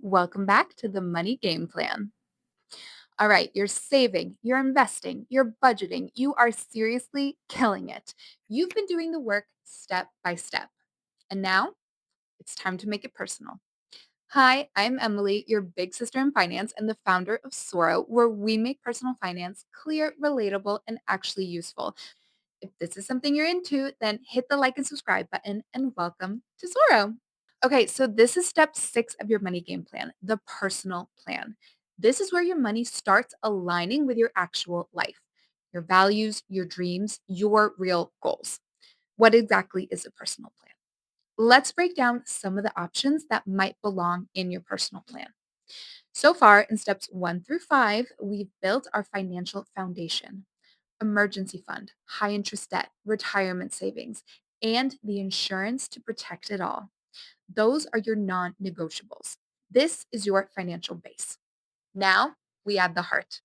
Welcome back to the Money Game Plan. All right, you're saving, you're investing, you're budgeting. You are seriously killing it. You've been doing the work step by step. And now it's time to make it personal. Hi, I'm Emily, your big sister in finance and the founder of Soro, where we make personal finance clear, relatable, and actually useful. If this is something you're into, then hit the like and subscribe button and welcome to Soro. Okay, so this is step 6 of your money game plan, the personal plan. This is where your money starts aligning with your actual life, your values, your dreams, your real goals. What exactly is a personal plan? Let's break down some of the options that might belong in your personal plan. So far, in steps 1 through 5, we've built our financial foundation: emergency fund, high interest debt, retirement savings, and the insurance to protect it all. Those are your non negotiables. This is your financial base. Now we add the heart.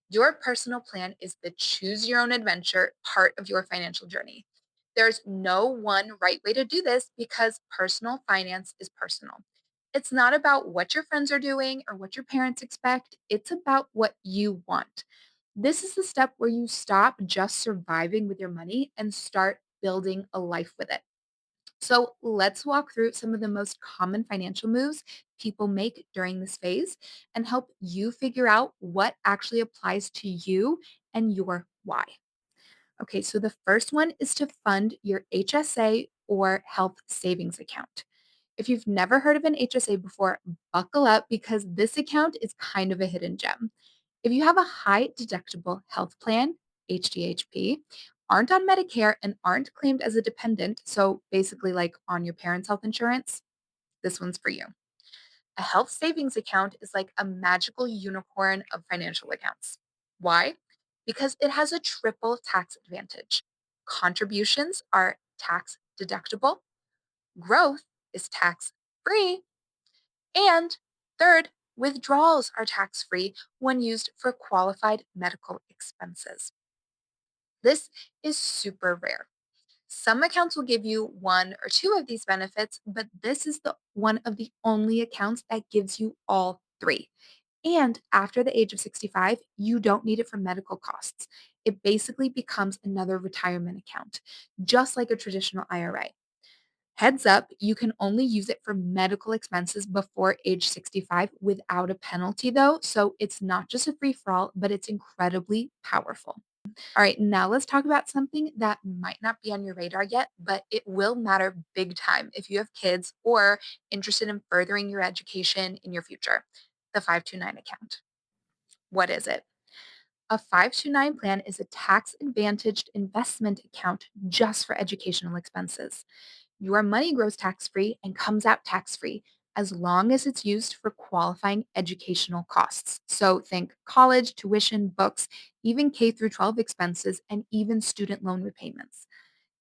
Your personal plan is the choose your own adventure part of your financial journey. There's no one right way to do this because personal finance is personal. It's not about what your friends are doing or what your parents expect, it's about what you want. This is the step where you stop just surviving with your money and start building a life with it. So let's walk through some of the most common financial moves people make during this phase and help you figure out what actually applies to you and your why. Okay, so the first one is to fund your HSA or health savings account. If you've never heard of an HSA before, buckle up because this account is kind of a hidden gem. If you have a high deductible health plan, HDHP, aren't on Medicare and aren't claimed as a dependent, so basically like on your parents' health insurance, this one's for you. A health savings account is like a magical unicorn of financial accounts. Why? Because it has a triple tax advantage. Contributions are tax deductible, growth is tax free, and third, withdrawals are tax free when used for qualified medical expenses. This is super rare. Some accounts will give you one or two of these benefits, but this is the one of the only accounts that gives you all three. And after the age of 65, you don't need it for medical costs. It basically becomes another retirement account, just like a traditional IRA. Heads up, you can only use it for medical expenses before age 65 without a penalty, though. So it's not just a free for all, but it's incredibly powerful. All right, now let's talk about something that might not be on your radar yet, but it will matter big time if you have kids or interested in furthering your education in your future: the 529 account. What is it? A 529 plan is a tax advantaged investment account just for educational expenses. Your money grows tax free and comes out tax free as long as it's used for qualifying educational costs. So think college, tuition, books, even K through 12 expenses, and even student loan repayments.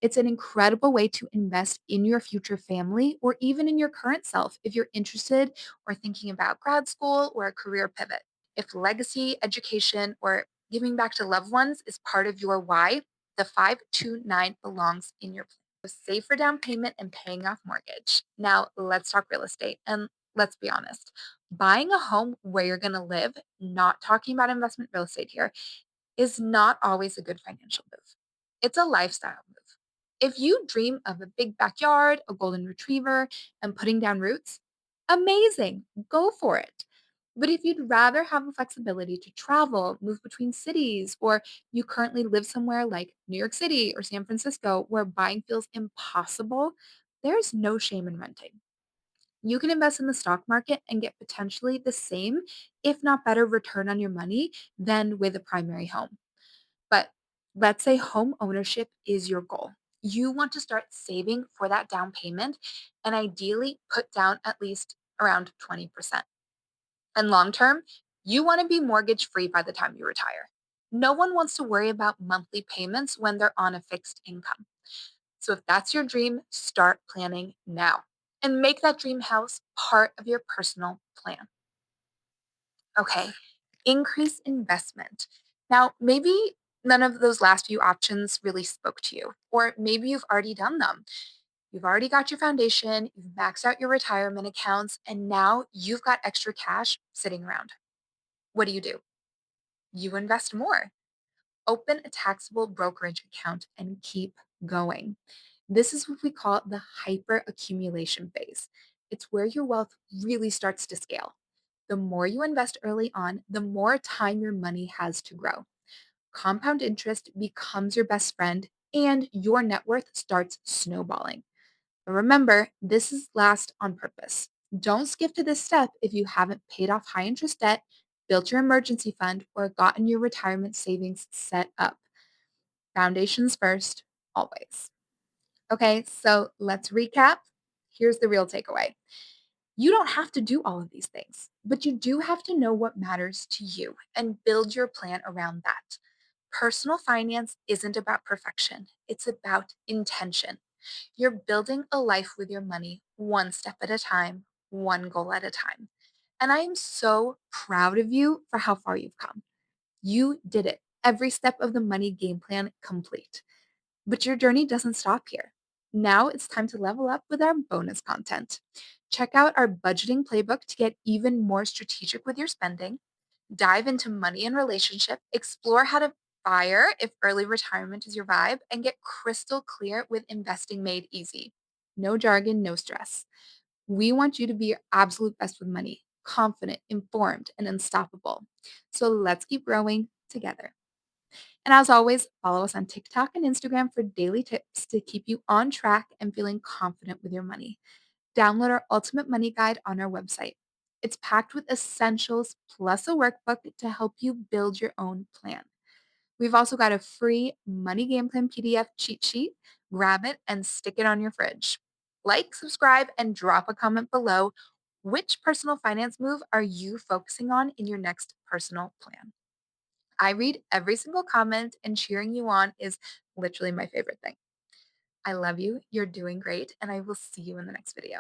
It's an incredible way to invest in your future family or even in your current self if you're interested or thinking about grad school or a career pivot. If legacy, education, or giving back to loved ones is part of your why, the 529 belongs in your plan. Save for down payment and paying off mortgage. Now, let's talk real estate. And let's be honest, buying a home where you're going to live, not talking about investment real estate here, is not always a good financial move. It's a lifestyle move. If you dream of a big backyard, a golden retriever, and putting down roots, amazing, go for it. But if you'd rather have the flexibility to travel, move between cities, or you currently live somewhere like New York City or San Francisco where buying feels impossible, there's no shame in renting. You can invest in the stock market and get potentially the same, if not better, return on your money than with a primary home. But let's say home ownership is your goal. You want to start saving for that down payment and ideally put down at least around 20%. And long term, you want to be mortgage free by the time you retire. No one wants to worry about monthly payments when they're on a fixed income. So if that's your dream, start planning now and make that dream house part of your personal plan. Okay, increase investment. Now, maybe none of those last few options really spoke to you, or maybe you've already done them. You've already got your foundation, you've maxed out your retirement accounts, and now you've got extra cash sitting around. What do? You invest more. Open a taxable brokerage account and keep going. This is what we call the hyper accumulation phase. It's where your wealth really starts to scale. The more you invest early on, the more time your money has to grow. Compound interest becomes your best friend, and your net worth starts snowballing. But remember, this is last on purpose. Don't skip to this step if you haven't paid off high interest debt, built your emergency fund, or gotten your retirement savings set up. Foundations first, always. Okay, so let's recap. Here's the real takeaway. You don't have to do all of these things, but you do have to know what matters to you and build your plan around that. Personal finance isn't about perfection, it's about intention. You're building a life with your money one step at a time, one goal at a time. And I am so proud of you for how far you've come. You did it. Every step of the money game plan complete. But your journey doesn't stop here. Now it's time to level up with our bonus content. Check out our budgeting playbook to get even more strategic with your spending. Dive into money and relationship, explore how to fire if early retirement is your vibe, and get crystal clear with investing made easy. No jargon, no stress. We want you to be your absolute best with money, confident, informed, and unstoppable. So let's keep growing together. And as always, follow us on TikTok and Instagram for daily tips to keep you on track and feeling confident with your money. Download our Ultimate Money Guide on our website. It's packed with essentials plus a workbook to help you build your own plan. We've also got a free money game plan PDF cheat sheet. Grab it and stick it on your fridge. Like, subscribe, and drop a comment below. Which personal finance move are you focusing on in your next personal plan? I read every single comment, and cheering you on is literally my favorite thing. I love you. You're doing great, and I will see you in the next video.